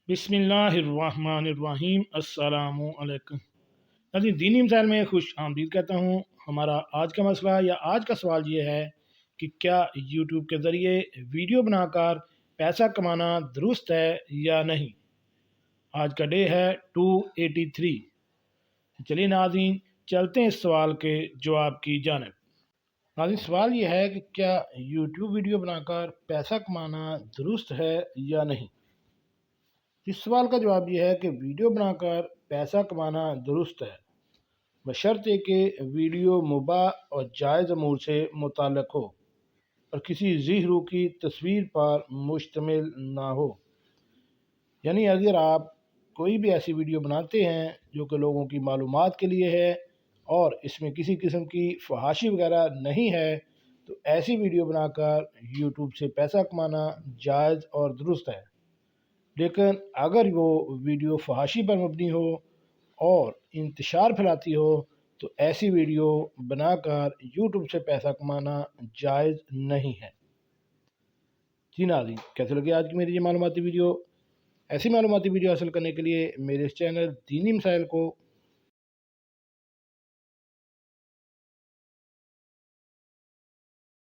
बिस्मिल्लाहिर्रहमानिर्रहीम अस्सलामु अलैकुम। नाज़रीन, दीनी मिसाइल में खुश आमदीद कहता हूँ। हमारा आज का मसला या आज का सवाल ये है कि क्या यूट्यूब के ज़रिए वीडियो बनाकर पैसा कमाना दुरुस्त है या नहीं। आज का डे है 283। चलिए नाज़रीन, चलते हैं इस सवाल के जवाब की जानिब। नाज़रीन, सवाल ये है कि क्या यूट्यूब वीडियो बनाकर पैसा कमाना दुरुस्त है या नहीं। इस सवाल का जवाब यह है कि वीडियो बनाकर पैसा कमाना दुरुस्त है, बशर्ते कि वीडियो मुबाह और जायज़ अमूर से मुताल्लिक़ हो और किसी ज़ीहरू की तस्वीर पर मुश्तमिल ना हो। यानी अगर आप कोई भी ऐसी वीडियो बनाते हैं जो कि लोगों की मालूमात के लिए है और इसमें किसी किस्म की फहाशी वगैरह नहीं है, तो ऐसी वीडियो बनाकर यूट्यूब से पैसा कमाना जायज़ और दुरुस्त है। लेकिन अगर वो वीडियो फहाशी पर मबनी हो और इंतशार फैलाती हो, तो ऐसी वीडियो बनाकर यूट्यूब से पैसा कमाना जायज़ नहीं है। जी नाज़रीन, कैसे लगे आज की मेरी ये मालूमाती वीडियो। ऐसी मालूमाती वीडियो हासिल करने के लिए मेरे इस चैनल दीनी मसाइल को